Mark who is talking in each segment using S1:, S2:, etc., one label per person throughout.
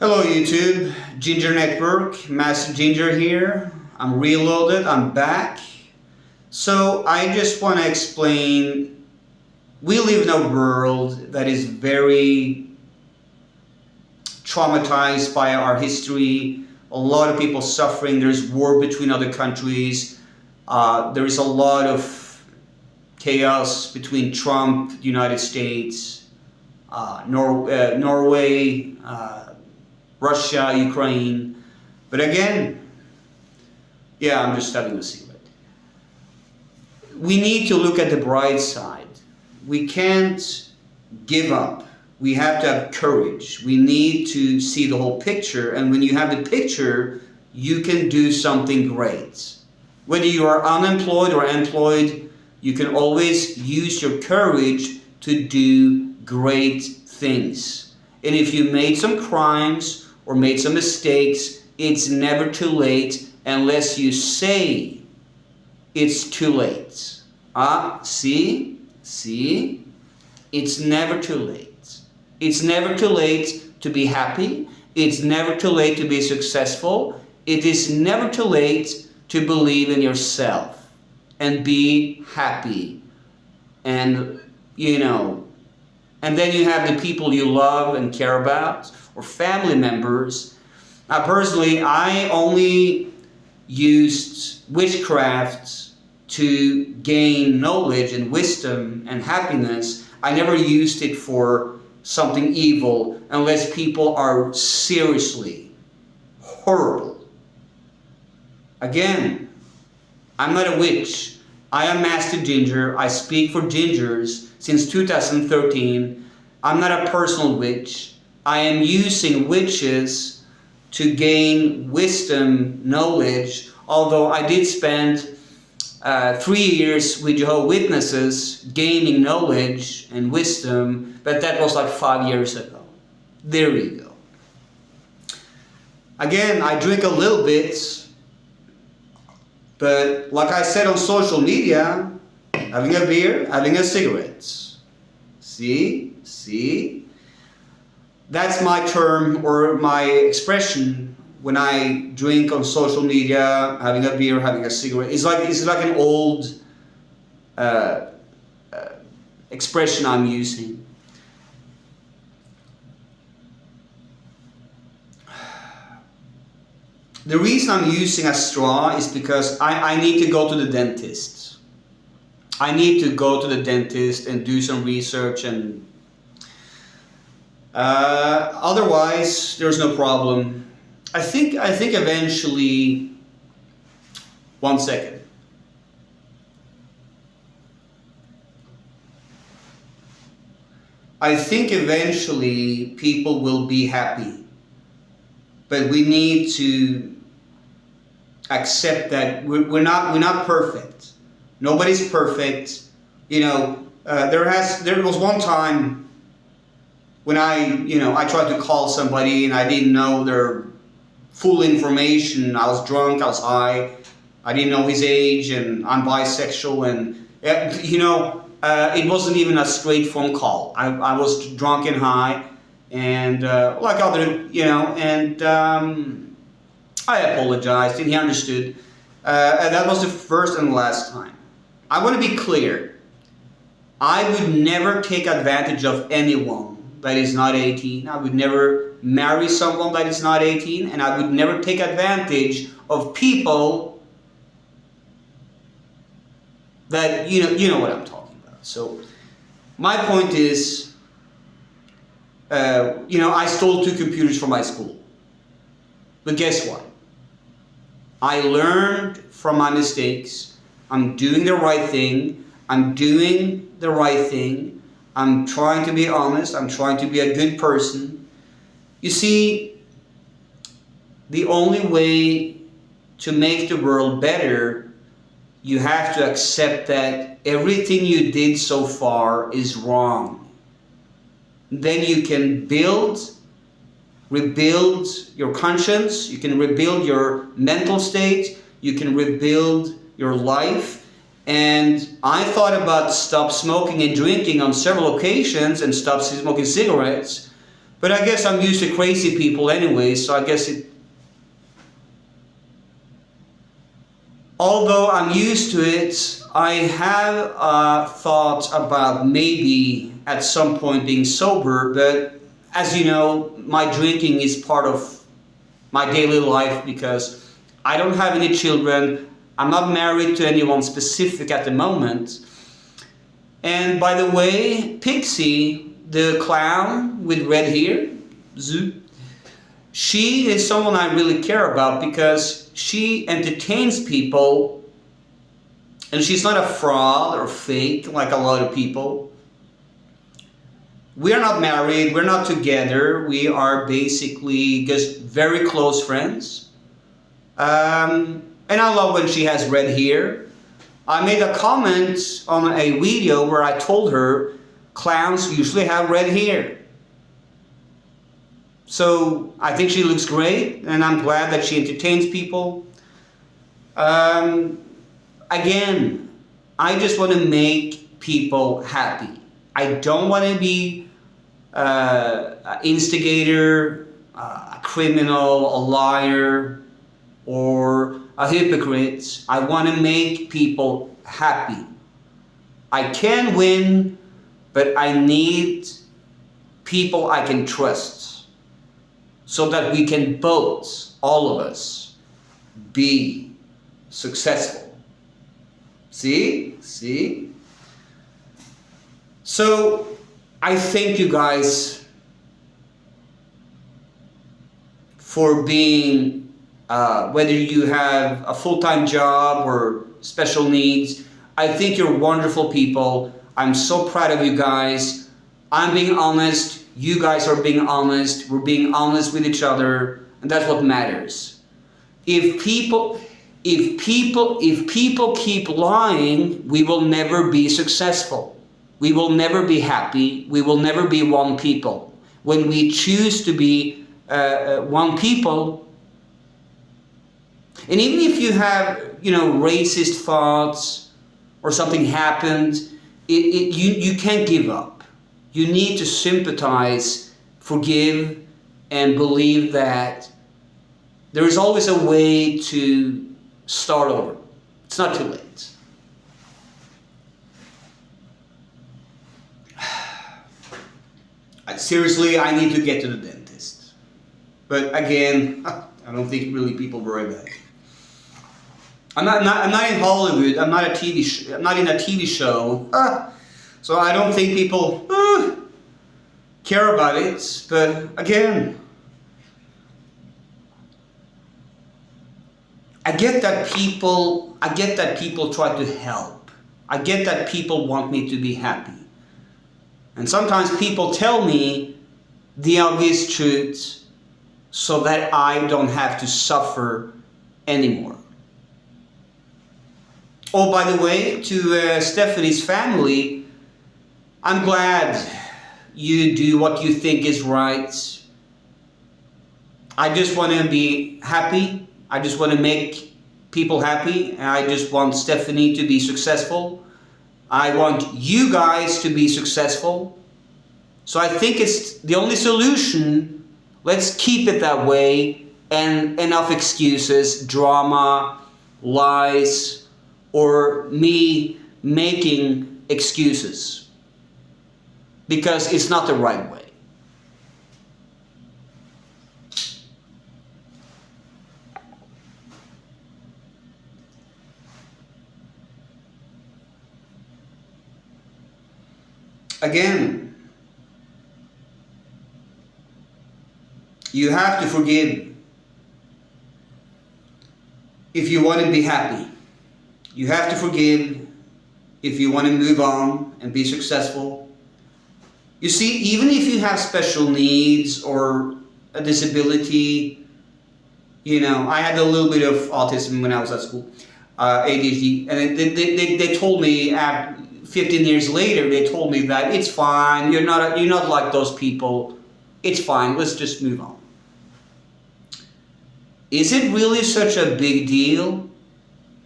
S1: Hello YouTube, Ginger Network, Master Ginger here. I'm reloaded, I'm back. So I just want to explain, we live in a world that is very traumatized by our history. A lot of people suffering, there's war between other countries. There is a lot of chaos between Trump, the United States, Norway, Russia, Ukraine. But again, yeah, I'm just having a cigarette. We need to look at the bright side. We can't give up. We have to have courage. We need to see the whole picture. And when you have the picture, you can do something great. Whether you are unemployed or employed, you can always use your courage to do great things. And if you made some crimes or made some mistakes, it's never too late unless you say it's too late. See? It's never too late. It's never too late to be happy. It's never too late to be successful. It is never too late to believe in yourself and be happy. And, and then you have the people you love and care about, or family members. Now personally, I only used witchcraft to gain knowledge and wisdom and happiness. I never used it for something evil unless people are seriously horrible. Again, I'm not a witch. I am Master Ginger. I speak for gingers since 2013. I'm not a personal witch. I am using witches to gain wisdom, knowledge, although I did spend 3 years with Jehovah's Witnesses gaining knowledge and wisdom, but that was like 5 years ago. There we go. Again, I drink a little bit, but like I said on social media, having a beer, having a cigarette. See? That's my term or my expression when I drink on social media, having a beer, having a cigarette. It's like an old expression I'm using. The reason I'm using a straw is because I need to go to the dentist. I need to go to the dentist and do some research, and otherwise there's no problem. I think eventually, one second. I think eventually people will be happy, but we need to accept that we're not perfect. Nobody's perfect. There was one time when I tried to call somebody and I didn't know their full information. I was drunk, I was high, I didn't know his age, and I'm bisexual, and it wasn't even a straight phone call. I was drunk and high, and like other, I apologized, and he understood. And that was the first and last time. I want to be clear. I would never take advantage of anyone that is not 18. I would never marry someone that is not 18, and I would never take advantage of people that, you know what I'm talking about. So my point is, I stole 2 computers from my school. But guess what? I learned from my mistakes. I'm doing the right thing. I'm trying to be honest. I'm trying to be a good person. You see, the only way to make the world better, you have to accept that everything you did so far is wrong. Then you can rebuild your conscience, you can rebuild your mental state, you can rebuild your life. And I thought about stop smoking and drinking on several occasions and stop smoking cigarettes. But I guess I'm used to crazy people anyway, so I guess it. Although I'm used to it, I have thoughts about maybe at some point being sober, but as you know, my drinking is part of my daily life because I don't have any children. I'm not married to anyone specific at the moment. And by the way, Pixie, the clown with red hair, Zoo, she is someone I really care about because she entertains people and she's not a fraud or fake like a lot of people. We are not married, we're not together, we are basically just very close friends. And I love when she has red hair. I made a comment on a video where I told her clowns usually have red hair. So I think she looks great, and I'm glad that she entertains people. Again, I just want to make people happy. I don't want to be an instigator, a criminal, a liar, or a hypocrite. I want to make people happy. I can win, but I need people I can trust so that we can both, all of us, be successful. See? See? So, I thank you guys for being, whether you have a full-time job or special needs, I think you're wonderful people. I'm so proud of you guys. I'm being honest. You guys are being honest. We're being honest with each other, and that's what matters. If people keep lying, we will never be successful. We will never be happy. We will never be one people. When we choose to be one people, and even if you have, racist thoughts or something happened, you can't give up. You need to sympathize, forgive, and believe that there is always a way to start over. It's not too late. Seriously, I need to get to the dentist. But again, I don't think really people worry about it. I'm not in Hollywood. I'm not I'm not in a TV show. So I don't think people care about it. But again, I get that people try to help. I get that people want me to be happy. And sometimes people tell me the obvious truths so that I don't have to suffer anymore. Oh, by the way, to Stephanie's family, I'm glad you do what you think is right. I just want to be happy. I just want to make people happy. I just want Stephanie to be successful. I want you guys to be successful. So I think it's the only solution. Let's keep it that way. And enough excuses, drama, lies, or me making excuses. Because it's not the right way. Again, you have to forgive if you want to be happy. You have to forgive if you want to move on and be successful. You see, even if you have special needs or a disability, I had a little bit of autism when I was at school, ADHD, and they told me 15 years later, they told me that it's fine, you're not like those people, it's fine, let's just move on. Is it really such a big deal?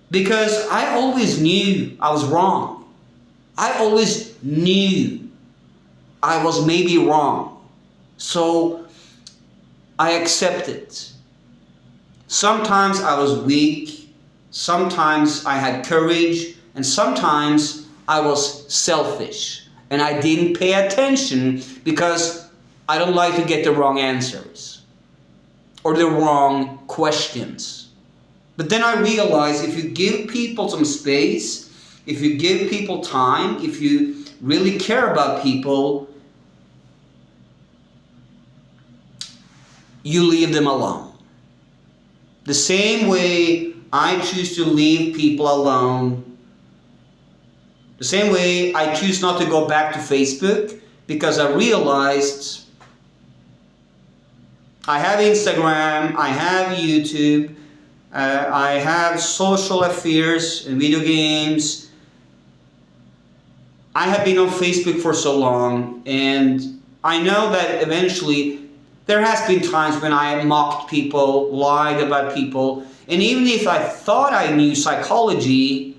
S1: Because I always knew I was wrong. I always knew I was maybe wrong. So I accept it. Sometimes I was weak, sometimes I had courage, and sometimes I was selfish. And I didn't pay attention because I don't like to get the wrong answers or the wrong questions. But then I realized if you give people some space, if you give people time, if you really care about people, you leave them alone. The same way I choose to leave people alone. The same way I choose not to go back to Facebook because I realized I have Instagram, I have YouTube, I have social affairs and video games. I have been on Facebook for so long, and I know that eventually there has been times when I mocked people, lied about people, and even if I thought I knew psychology,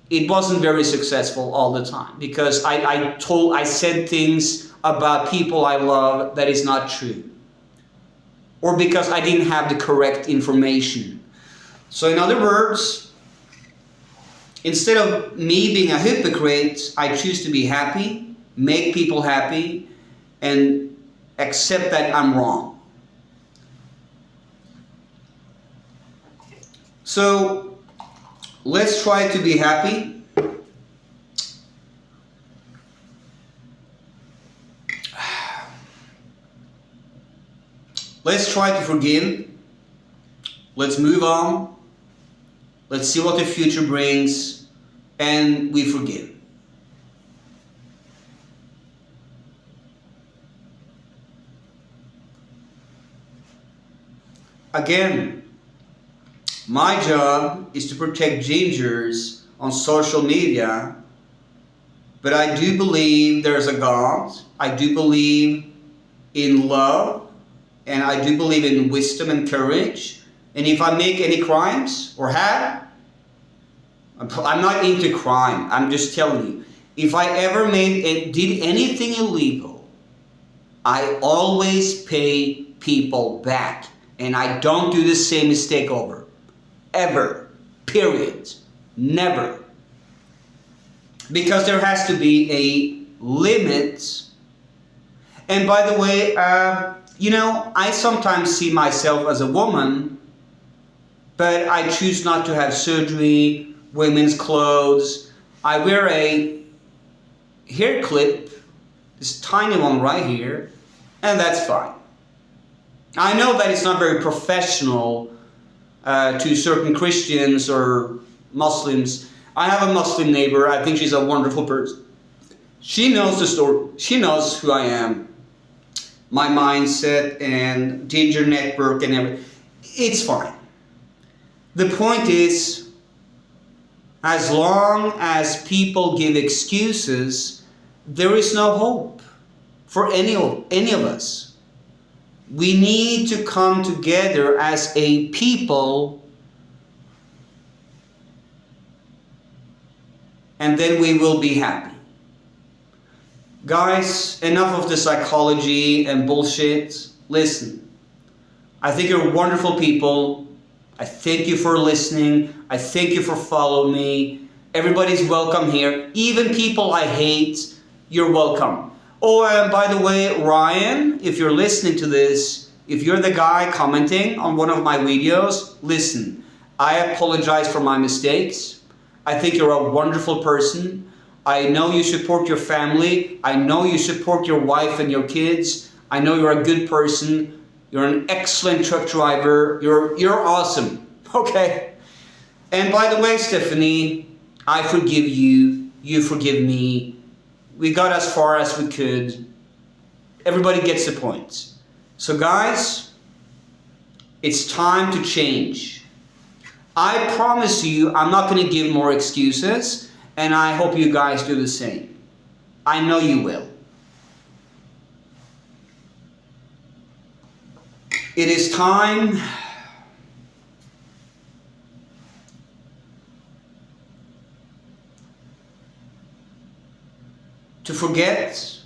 S1: it wasn't very successful all the time because I said things about people I love that is not true, or because I didn't have the correct information. So in other words, instead of me being a hypocrite, I choose to be happy, make people happy, and accept that I'm wrong. So let's try to be happy. Let's try to forgive. Let's move on. Let's see what the future brings, and we forgive. Again, my job is to protect gingers on social media, but I do believe there's a God. I do believe in love, and I do believe in wisdom and courage. And if I make any crimes or have, I'm not into crime. I'm just telling you, if I ever did anything illegal, I always pay people back, and I don't do the same mistake over. Ever. Period. Never. Because there has to be a limit. And by the way, I sometimes see myself as a woman, but I choose not to have surgery, women's clothes. I wear a hair clip, this tiny one right here, and that's fine. I know that it's not very professional to certain Christians or Muslims. I have a Muslim neighbor. I think she's a wonderful person. She knows the story. She knows who I am, my mindset and ginger network and everything. It's fine. The point is, as long as people give excuses, there is no hope for any of us. We need to come together as a people, and then we will be happy. Guys, enough of the psychology and bullshit. Listen, I think you're wonderful people. I thank you for listening. I thank you for following me. Everybody's welcome here. Even people I hate, you're welcome. Oh, and by the way, Ryan, if you're listening to this, if you're the guy commenting on one of my videos, listen, I apologize for my mistakes. I think you're a wonderful person. I know you support your family. I know you support your wife and your kids. I know you're a good person. You're an excellent truck driver. You're awesome. Okay. And by the way, Stephanie, I forgive you. You forgive me. We got as far as we could. Everybody gets the point. So guys, it's time to change. I promise you, I'm not going to give more excuses, and I hope you guys do the same. I know you will. It is time to forget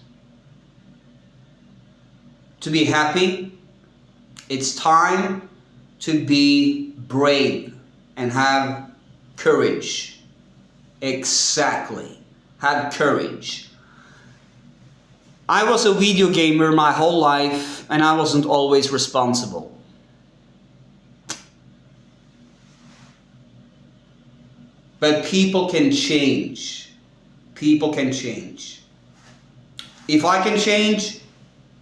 S1: to be happy. It's time to be brave and have courage. Exactly. Have courage. I was a video gamer my whole life and I wasn't always responsible. But people can change. People can change. If I can change,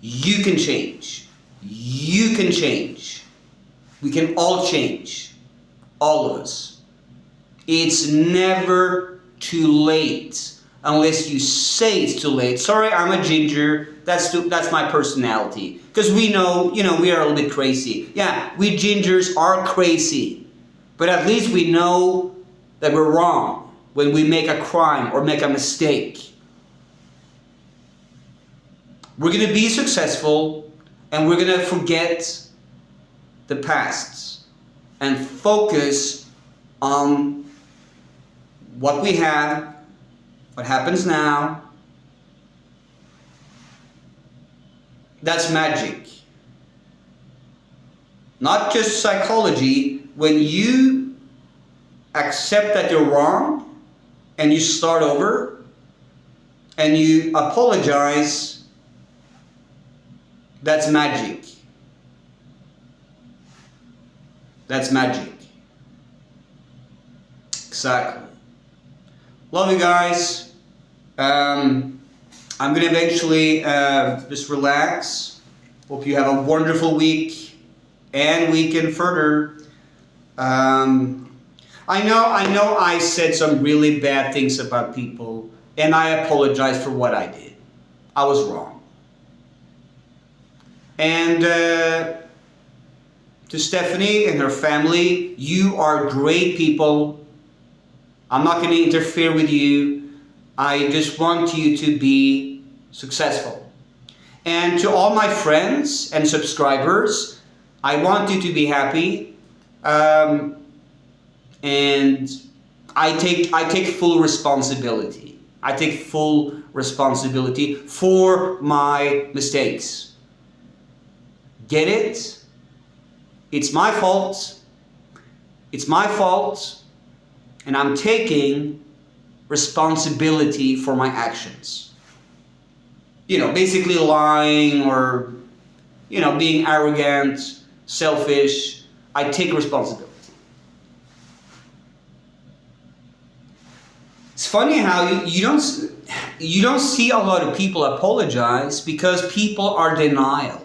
S1: you can change. You can change. We can all change. All of us. It's never too late. Unless you say it's too late. Sorry, I'm a ginger. That's my personality. Because we know, we are a little bit crazy. Yeah, we gingers are crazy. But at least we know that we're wrong when we make a crime or make a mistake. We're going to be successful and we're going to forget the past and focus on what we have, what happens now. That's magic. Not just psychology. When you accept that you're wrong and you start over and you apologize, that's magic. That's magic. Exactly. Love you guys. I'm going to eventually just relax. Hope you have a wonderful week and weekend further. I know I said some really bad things about people and I apologize for what I did. I was wrong. And to Stephanie and her family, you are great people. I'm not going to interfere with you. I just want you to be successful. And to all my friends and subscribers, I want you to be happy. And I take full responsibility. I take full responsibility for my mistakes. Get it? It's my fault. It's my fault. And I'm taking responsibility for my actions. Basically lying or, being arrogant, selfish. I take responsibility. It's funny how you don't see a lot of people apologize because people are denial.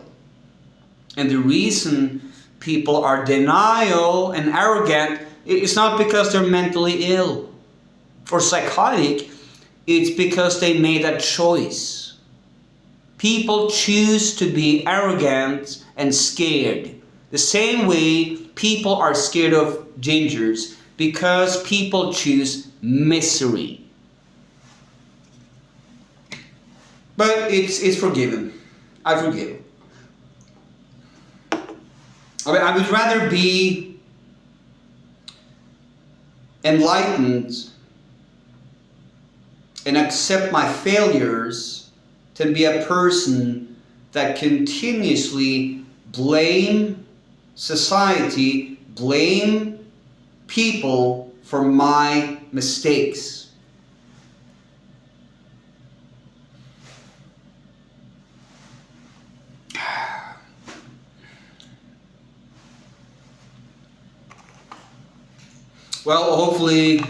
S1: And the reason people are denial and arrogant, it's not because they're mentally ill or psychotic. It's because they made a choice. People choose to be arrogant and scared. The same way people are scared of gingers because people choose misery. But it's forgiven. I forgive. I would rather be enlightened and accept my failures than be a person that continuously blame society, blame people for my mistakes. Well, hopefully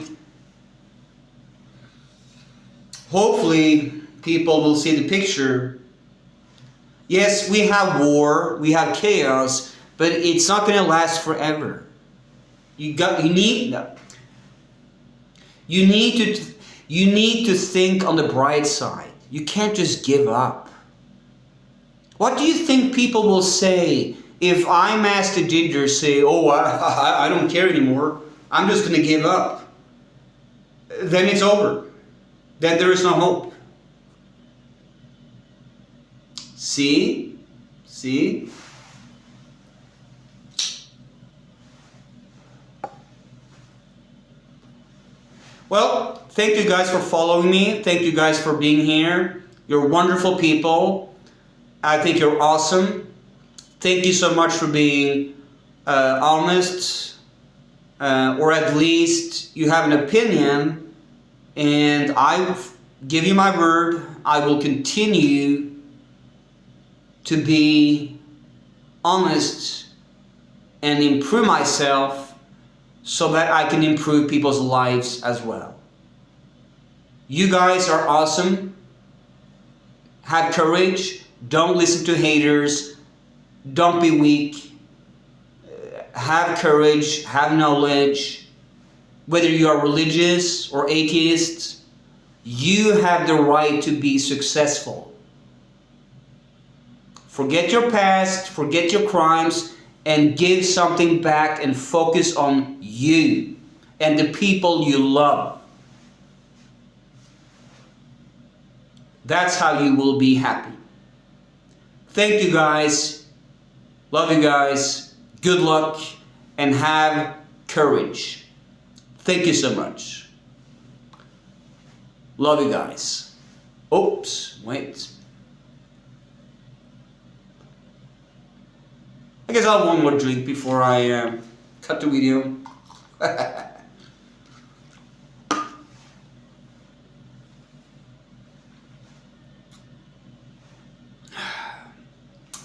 S1: people will see the picture. Yes, we have war, we have chaos, but it's not going to last forever. You need to think on the bright side. You can't just give up. What do you think people will say if I, Master Ginger, say, "Oh, I don't care anymore. I'm just going to give up"? Then it's over. Then there is no hope. See? Well, thank you guys for following me. Thank you guys for being here. You're wonderful people. I think you're awesome. Thank you so much for being honest, or at least you have an opinion, and I give you my word, I will continue to be honest and improve myself so that I can improve people's lives as well. You guys are awesome. Have courage. Don't listen to haters. Don't be weak. Have courage. Have knowledge. Whether you are religious or atheist, you have the right to be successful. Forget your past, forget your crimes, and give something back and focus on you and the people you love. That's how you will be happy. Thank you guys. Love you guys. Good luck and have courage. Thank you so much. Love you guys. Oops, wait. I guess I'll have one more drink before I cut the video.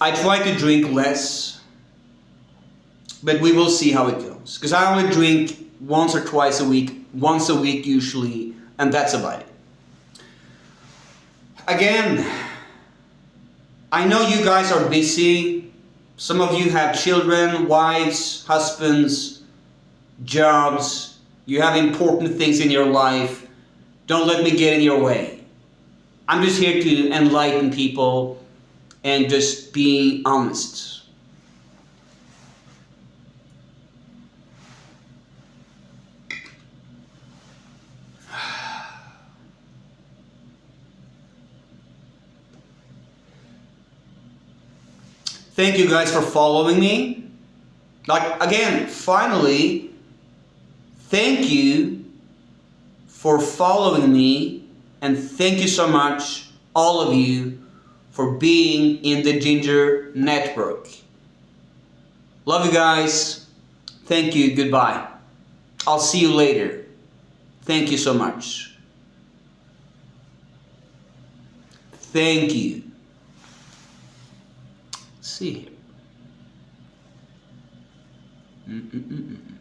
S1: I try to drink less, but we will see how it goes. Because I only drink once or twice a week, once a week usually, and that's about it. Again, I know you guys are busy. Some of you have children, wives, husbands, jobs. You have important things in your life. Don't let me get in your way. I'm just here to enlighten people and just be honest. Thank you guys for following me. Like, again, finally, thank you for following me, and thank you so much, all of you, for being in the Ginger Network. Love you guys. Thank you. Goodbye. I'll see you later. Thank you so much. Thank you. See here.